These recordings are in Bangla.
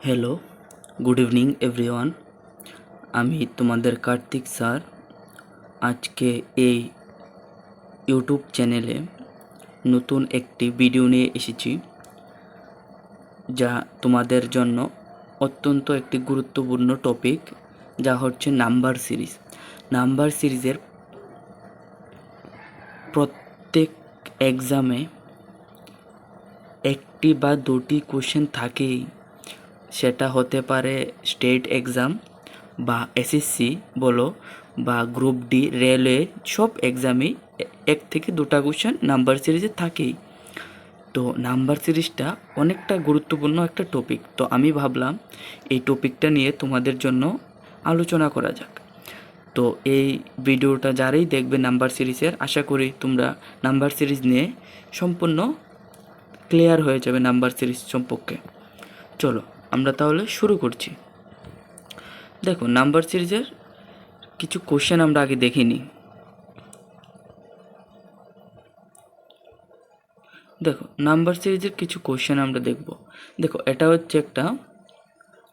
Hello, good evening everyone. আমি তোমাদের কার্তিক স্যার। আজকে এই ইউটিউব চ্যানেলে নতুন একটি ভিডিও নিয়ে এসেছি, যা তোমাদের জন্য অত্যন্ত একটি গুরুত্বপূর্ণ টপিক, যা হচ্ছে নাম্বার সিরিজ। নাম্বার সিরিজের প্রত্যেক এক্সামে একটি বা দুটি কোশ্চেন থাকেই। সেটা হতে পারে স্টেট এক্সাম বা এসএসসি বলো বা গ্রুপ ডি, রেলওয়ে, সব এক্সামেই এক থেকে দুটা কোশ্চেন নাম্বার সিরিজে থাকেই। তো নাম্বার সিরিজটা অনেকটা গুরুত্বপূর্ণ একটা টপিক। তো আমি ভাবলাম এই টপিকটা নিয়ে তোমাদের জন্য আলোচনা করা যাক। তো এই ভিডিওটা যারাই দেখবে নাম্বার সিরিজের, আশা করি তোমরা নাম্বার সিরিজ নিয়ে সম্পূর্ণ ক্লিয়ার হয়ে যাবে নাম্বার সিরিজ সম্পর্কে। চলো আমরা তাহলে শুরু করছি। দেখো, নাম্বার সিরিজের কিছু কোশ্চেন আমরা আগে দেখে নিই। দেখো, নাম্বার সিরিজের কিছু কোশ্চেন আমরা দেখব। দেখো, এটা হচ্ছে একটা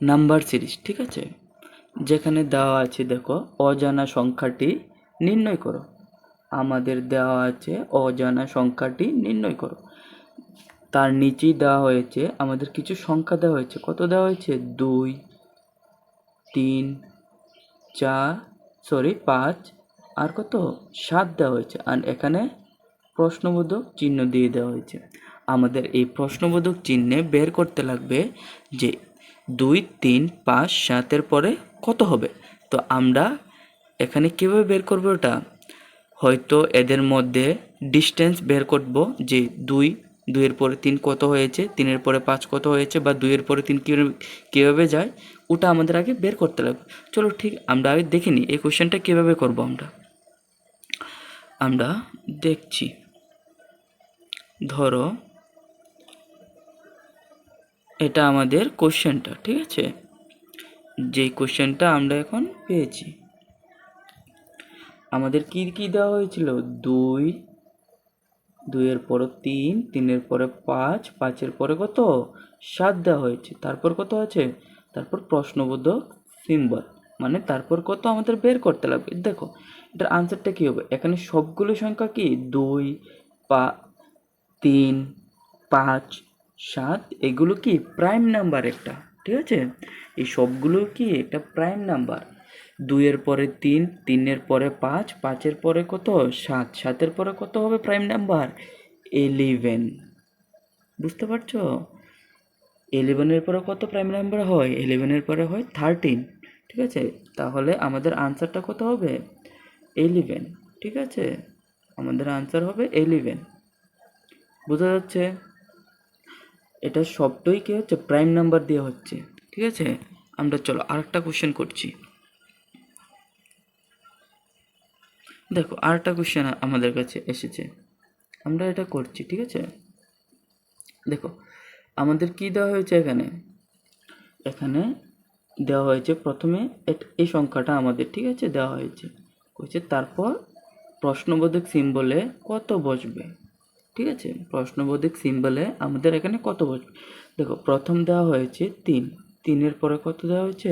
নাম্বার সিরিজ, ঠিক আছে, যেখানে দেওয়া আছে, দেখো, অজানা সংখ্যাটি নির্ণয় করো। আমাদের দেওয়া আছে অজানা সংখ্যাটি নির্ণয় করো। তার নিচেই দেওয়া হয়েছে আমাদের কিছু সংখ্যা দেওয়া হয়েছে। কত দেওয়া হয়েছে? 2, 3, 5 আর কত? 7 দেওয়া হয়েছে। আর এখানে প্রশ্নবোধক চিহ্ন দিয়ে দেওয়া হয়েছে। আমাদের এই প্রশ্নবোধক চিহ্নে বের করতে লাগবে যে 2, 3, 5, 7 পরে কত হবে। তো আমরা এখানে কীভাবে বের করবো এটা? হয়তো এদের মধ্যে ডিস্টেন্স বের করব, যে 2 এর পরে 3 কত হয়েছে, 3 পরে 5 কত হয়েছে, বা 2 এর পরে 3 কীভাবে যায়, ওটা আমাদের আগে বের করতে লাগবে। চলো ঠিক, আমরা আগে দেখে নিই এই কোশ্চেনটা কীভাবে করব। আমরা দেখছি। ধরো এটা আমাদের কোশ্চেনটা, ঠিক আছে, যেই কোশ্চেনটা আমরা এখন পেয়েছি। আমাদের কি কি দেওয়া হয়েছিল? 2 এর পরে 3, 3 পরে 5, 5 পরে কত? 7 দেওয়া হয়েছে। তারপর কত আছে? তারপর প্রশ্নবোধক সিম্বল, মানে তারপর কত আমাদের বের করতে লাগবে। দেখো, এটার আনসারটা কি হবে? এখানে সবগুলো সংখ্যা কি? 2, 3, 5, 7 এগুলো কি প্রাইম নাম্বার একটা, ঠিক আছে। এই সবগুলো কি একটা প্রাইম নাম্বার। 2 এর পরে 3, 3 পরে 5, 5 পরে কত? 7, 7 পরে কত হবে প্রাইম নাম্বার? 11। বুঝতে পারছো? 11 পরে কত প্রাইম নাম্বার হয়? 11 পরে হয় 13, ঠিক আছে। তাহলে আমাদের আনসারটা কত হবে? 11, ঠিক আছে। আমাদের আনসার হবে 11। বোঝা যাচ্ছে? এটা সবটাই কি হচ্ছে? প্রাইম নাম্বার দিয়ে হচ্ছে, ঠিক আছে। আমরা চলো আরেকটা কোশ্চেন করছি। দেখো, আরেকটা কোশ্চেন আমাদের কাছে এসেছে, আমরা এটা করছি, ঠিক আছে। দেখো, আমাদের কি দেওয়া হয়েছে এখানে? এখানে দেওয়া হয়েছে প্রথমে এই সংখ্যাটা আমাদের, ঠিক আছে, দেওয়া হয়েছে। তারপর প্রশ্নবোধক সিম্বলে কত বসবে, ঠিক আছে। প্রশ্নবোধক সিম্বলে আমাদের এখানে কত বসবে? দেখো, প্রথম দেওয়া হয়েছে 3, 3 পরে কত দেওয়া হয়েছে?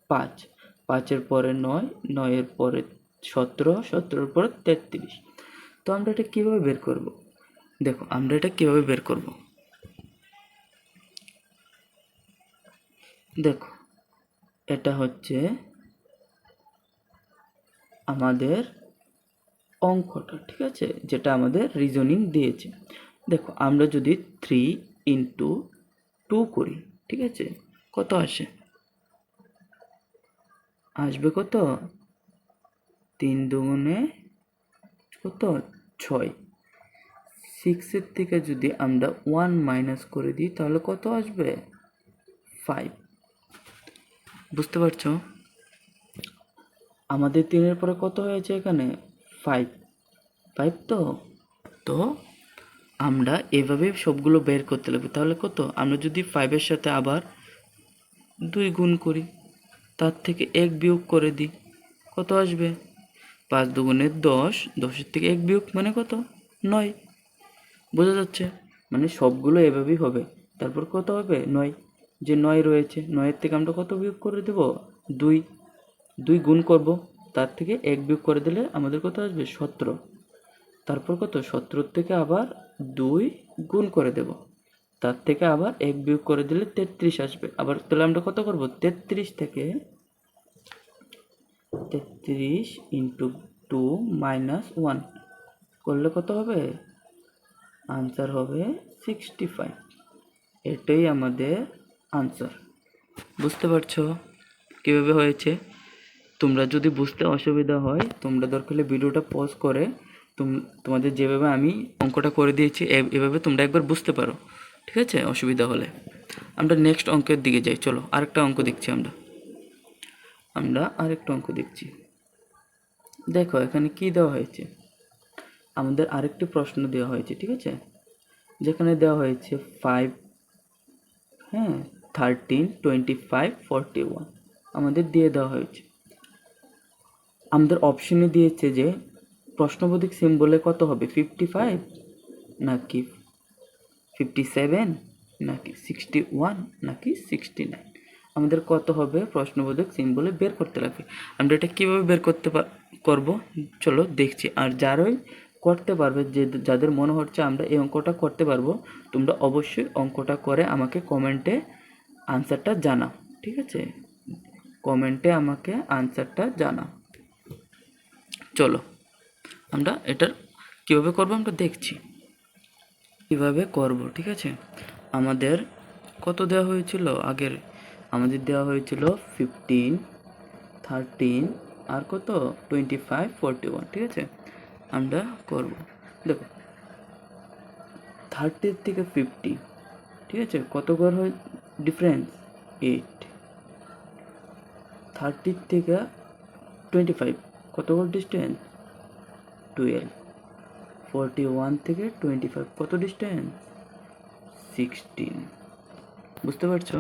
5, 5 পরে 9, 9 পরে 17, 17 পরে 33। তো আমরা এটা কীভাবে বের করব? দেখো, আমরা এটা কীভাবে বের করব? দেখো, এটা হচ্ছে আমাদের অঙ্কটা, ঠিক আছে, যেটা আমাদের রিজনিং দিয়েছে। দেখো, আমরা যদি 3 × 2 করি, ঠিক আছে, কত আসে? আসবে কত? 3 দুগুণে কত? 6। 6 থেকে যদি আমরা 1 মাইনাস করে দিই তাহলে কত আসবে? 5। বুঝতে পারছো? আমাদের 3 পরে কত হয়েছে এখানে? 5, 5 তো। তো আমরা এভাবে সবগুলো বের করতে লাগবে। তাহলে কত? আমরা যদি 5 সাথে আবার 2 গুণ করি, তার থেকে 1 বিয়োগ করে দিই, কত আসবে? 5 দুগুণে 10, 10 থেকে 1 বিয়োগ মানে কত? 9। বোঝা যাচ্ছে? মানে সবগুলো এভাবেই হবে। তারপর কত হবে? 9। যে 9 রয়েছে, 9-এর থেকে আমরা কত বিয়োগ করে দেব? 2। 2 গুণ করব, তার থেকে 1 বিয়োগ করে দিলে আমাদের কত আসবে? 17। তারপর কত? 17 থেকে আবার 2 গুণ করে দেব, তার থেকে আবার 1 বিয়োগ করে দিলে 33 আসবে। আবার তাহলে আমরা কত করব? 33 থেকে 33 ইন্টু 2 মাইনাস 1 করলে কত হবে? আনসার হবে 65। এটাই আমাদের আনসার। বুঝতে পারছো কীভাবে হয়েছে? তোমরা যদি বুঝতে অসুবিধা হয়, তোমরা দরকার হলে ভিডিওটা পজ করে তোমাদের যেভাবে আমি অঙ্কটা করে দিয়েছি এভাবে তোমরা একবার বুঝতে পারো, ঠিক আছে? অসুবিধা হলে আমরা নেক্সট অঙ্কের দিকে যাই। চলো আরেকটা অঙ্ক দেখছি আমরা আরেকটা অঙ্ক দেখছি। দেখো এখানে কি দেওয়া হয়েছে, আমাদের আরেকটি প্রশ্ন দেওয়া হয়েছে, ঠিক আছে? যেখানে দেওয়া হয়েছে 5, হ্যাঁ, 13, 25, 41 আমাদের দিয়ে দেওয়া হয়েছে। আমাদের অপশনে দিয়েছে যে প্রশ্নবোধক সিম্বলে কত হবে? 55 নাকি 57 নাকি 61 নাকি 69? আমাদের কত হবে প্রশ্নবোধক সিম্বলে বের করতে লাগবে। আমরা এটা কীভাবে বের করব চলো দেখছি। আর যারাই করতে পারবে, যাদের মনে হচ্ছে আমরা এই অঙ্কটা করতে পারবো, তোমরা অবশ্যই অঙ্কটা করে আমাকে কমেন্টে আনসারটা জানাও, ঠিক আছে? কমেন্টে আমাকে আনসারটা জানাও। চলো আমরা এটার কীভাবে করবো আমরা দেখছি কীভাবে করব, ঠিক আছে? আমাদের কত দেওয়া হয়েছিল আগের? আমাদের দেওয়া হয়েছিল 15, 13 আর কত 25, 41, ঠিক আছে? আমরা করব। দেখো 30 থেকে 50, ঠিক আছে, কত ঘর হয় ডিফারেন্স? 8। 30 থেকে 25 কত ঘর ডিস্টেন্স? 12। 41 থেকে 25 কত ডিস্টেন্স? 16। বুঝতে পারছো?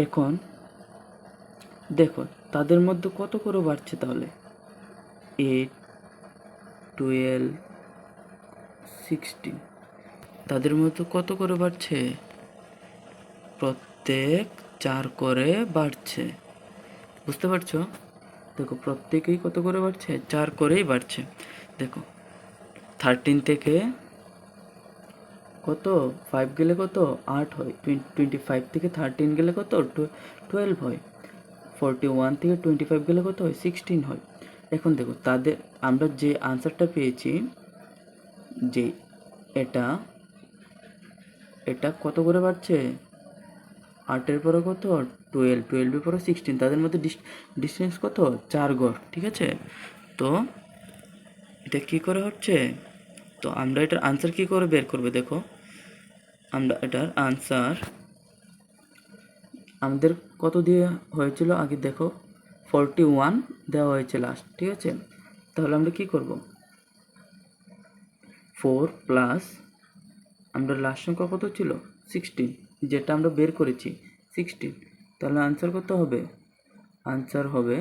এখন দেখো তাদের মধ্যে কত করে বাড়ছে তাহলে? 8, 12, 16 তাদের মধ্যে কত করে বাড়ছে? প্রত্যেক 4 করে বাড়ছে। বুঝতে পারছো? দেখো প্রত্যেকেই কত করে বাড়ছে? 4 করেই বাড়ছে। দেখো 13 থেকে কত 5 গেলে কত 8 হয়, 25 থেকে 13 গেলে কত 12 হয়, 41 থেকে 25 গেলে কত হয় 16 হয়। এখন দেখো তাদের আমরা যে আনসারটা পেয়েছি, যে এটা এটা কত করে বাড়ছে? 8-এর পরে কত 12, 12-এর পরে 16, তাদের মধ্যে ডিস্টেন্স কত 4 ঘর, ঠিক আছে? তো এটা কি করে হচ্ছে? তো আমরা এটার আনসার কি করে বের করবে? দেখো আমরা এটার আনসার আমাদের কত দিয়ে হয়েছিল আগে? দেখো 41 দেওয়া হয়েছে লাস্ট, ঠিক আছে? তাহলে আমরা কি করব? 4 প্লাস আমরা লাস্ট সংখ্যা কত ছিল 16, যেটা আমরা বের করেছি 16, তাহলে আনসার কত হবে? আনসার হবে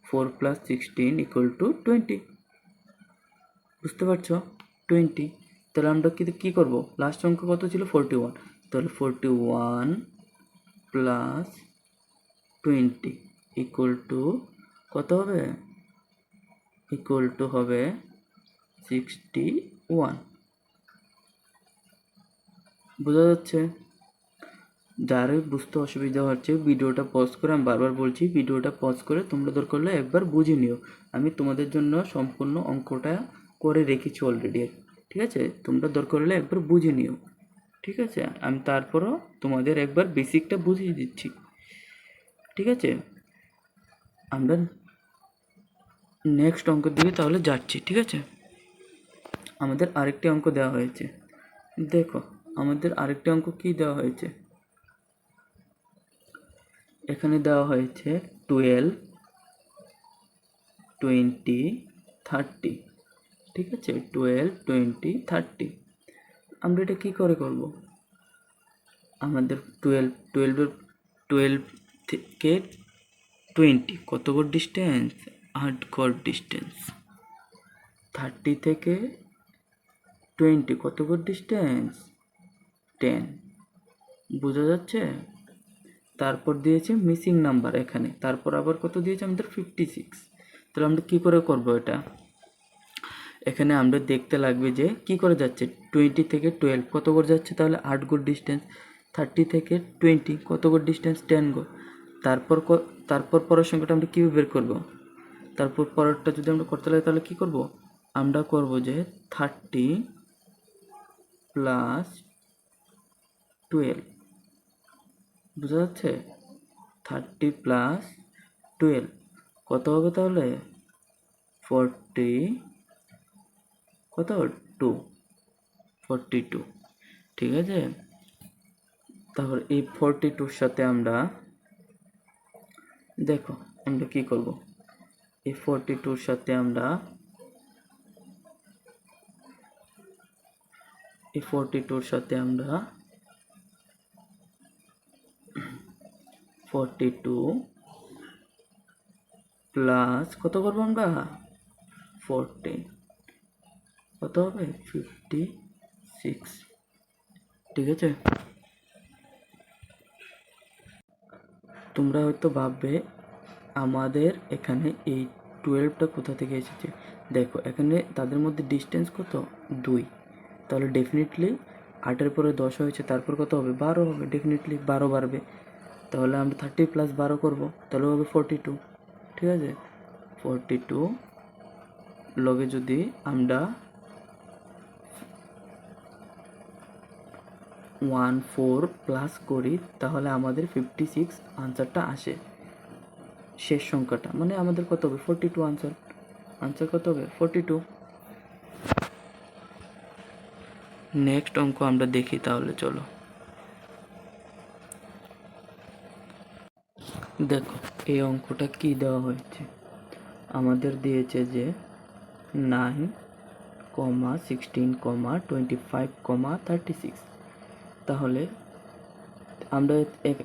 4 + 16 = 20। বুঝতে পারছো? 20। তাহলে আমরা কি করব? লাস্ট সংখ্যা কত ছিল 41, তাহলে 41 + 20 কত হবে? হবে 61। বোঝা যাচ্ছে? যারা বুঝতে অসুবিধা হচ্ছে ভিডিওটা পজ করে, আমি বারবার বলছি ভিডিওটা পজ করে তোমরা দরকার হলে একবার বুঝে নিও। আমি তোমাদের জন্য সম্পূর্ণ অঙ্কটা করে রেখেছি অলরেডি, ঠিক আছে? তোমরা দরকার হলে একবার বুঝে নিও, ঠিক আছে? আমি তারপরও তোমাদের একবার বেসিকটা বুঝিয়ে দিচ্ছি, ঠিক আছে? আমরা নেক্সট অঙ্কের দিকে তাহলে যাচ্ছি, ঠিক আছে? আমাদের আরেকটি অঙ্ক দেওয়া হয়েছে। দেখো আমাদের আরেকটি অঙ্ক কি দেওয়া হয়েছে? এখানে দেওয়া হয়েছে 12, 20, 30, ঠিক আছে? 12, 20, 30 আমরা এটা কি করে করব? আমাদের 12 থেকে 20 কত ঘর ডিস্টেন্স? 8 ঘর ডিস্টেন্স। 30 থেকে 20 কত গড় ডিস্টেন্স 10, বোঝা যাচ্ছে। তারপর দিয়েছে মিসিং নাম্বার এখানে, তারপর আবার কত দিয়েছে আমাদের 56। তাহলে আমরা কি করে করব এটা, এখানে আমরা দেখতে লাগবে যে কি করে যাচ্ছে 20 থেকে 12 কত করে যাচ্ছে, তাহলে 8 গড় ডিস্টেন্স। 30 থেকে 20 কত গড় ডিস্টেন্স 10 গড়। তারপর পরের সংখ্যাটা আমরা কীভাবে বের করব, তারপর পরেরটা যদি আমরা করতে লাগে তাহলে কি করব, আমরা করব যে 30 প্লাস 12, বোঝা যাচ্ছে। 30 প্লাস 12 কত হবে তাহলে 40, কত 2, 42, ঠিক আছে। তারপর এই 42-র সাথে আমরা দেখো আমরা কি করব, এই 42-র সাথে আমরা এই 42-র সাথে আমরা 42 প্লাস কত করবো আমরা 40, কত হবে 56, ঠিক আছে। তোমরা হয়তো ভাববে আমাদের এখানে এই 12টা কোথা থেকে এসেছে, দেখো এখানে তাদের মধ্যে ডিস্টেন্স কত 2, তাহলে ডেফিনেটলি 8-এর পরে 10 হয়েছে, তারপর কত হবে 12 হবে, ডেফিনেটলি 12 বাড়বে। তাহলে আমরা 30 প্লাস 12 করবো, তাহলে হবে 42, ঠিক আছে। 42 লগে যদি আমরা 14 প্লাস করি তাহলে আমাদের 56 আনসারটা আসে, শেষ সংখ্যাটা, মানে আমাদের কত হবে 42 আনসার কত হবে 42। নেক্সট অঙ্ক আমরা দেখি তাহলে, চলো দেখো এই অঙ্কটা কি দেওয়া হয়েছে, আমাদের দিয়েছে যে 9, 16, 25, 36। তাহলে আমরা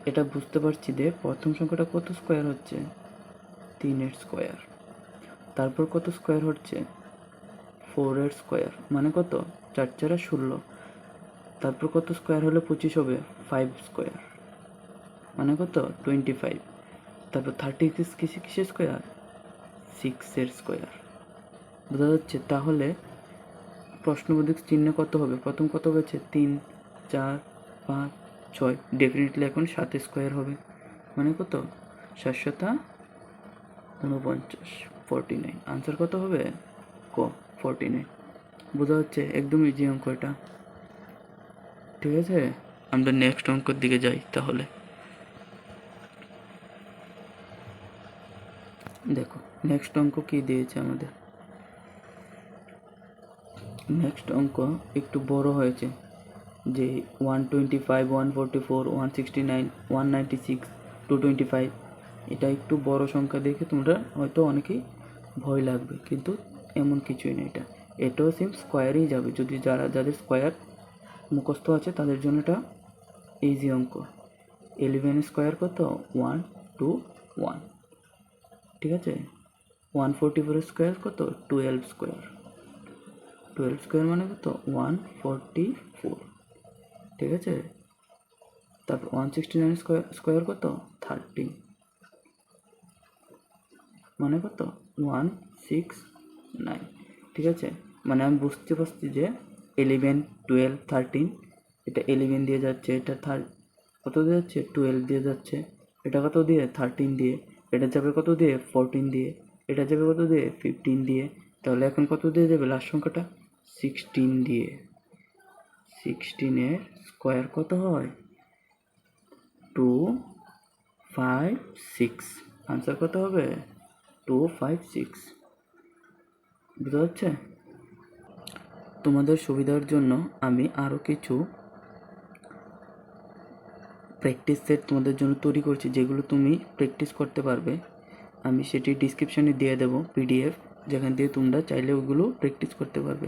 এটা বুঝতে পারছি যে প্রথম সংখ্যাটা কত স্কোয়ার হচ্ছে 3-এর স্কোয়ার, তারপর কত স্কোয়ার হচ্ছে 4-এর স্কোয়ার, মানে কত 4 4 16, তারপর কত স্কোয়ার হলে 25 হবে 5 স্কোয়ার, মানে কত 25, তারপর 36 কিসের স্কোয়ার 6-এর স্কোয়ার, বোঝা যাচ্ছে। তাহলে প্রশ্নবোধক চিহ্ন কত হবে, প্রথম কত হয়েছে 3, 4, 5, 6, ডেফিনেটলি এখন 7 স্কোয়ার হবে, মানে কত 749, 49, আনসার কত হবে 49, বোঝা যাচ্ছে একদম ইজি অঙ্ক এটা, ঠিক আছে। আমরা নেক্সট অঙ্কের দিকে যাই তাহলে। দেখো নেক্সট অঙ্ক কি দিয়েছে আমাদের, নেক্সট অঙ্ক একটু বড় হয়েছে, যে 125, 144, 169, 196, 225, এটা একটু বড় সংখ্যা দেখে তোমরা হয়তো অনেকেই ভয় লাগবে, কিন্তু এমন কিছুই না, এটাও সেম স্কোয়ারেই যাবে, যদি যাদের স্কোয়ার মুখস্থ আছে তাদের জন্য এটা ইজি অঙ্ক। 11 স্কোয়ার কত 121, ঠিক আছে। 144 স্কোয়ার কত 12 স্কোয়ার, 12 স্কোয়ার মানে কত 144, ঠিক আছে। তারপর 169 স্কোয়ার কত 13, মানে কত 169, ঠিক আছে। মানে আমি বুঝতে পারছি যে 11, 12, 13, এটা 11 দিয়ে যাচ্ছে, এটা কত দিয়ে যাচ্ছে 12 দিয়ে যাচ্ছে, এটা কত দিয়ে 13 দিয়ে, এটা যাবে কত দিয়ে 14 দিয়ে, এটা যাবে কত দিয়ে 15 দিয়ে, তাহলে এখন কত দিয়ে যাবে লাস্ট সংখ্যাটা 16 দিয়ে। 16-এর স্কোয়ার কত হয় 256, আনসার কত হবে 256, বুঝতে পারছে। তোমাদের সুবিধার জন্য আমি আরও কিছু প্র্যাকটিস সেট তোমাদের জন্য তৈরি করছি, যেগুলো তুমি প্র্যাকটিস করতে পারবে। আমি সেটি ডিসক্রিপশনে দিয়ে দেবো PDF, যেখান দিয়ে তোমরা চাইলে ওগুলো প্র্যাকটিস করতে পারবে।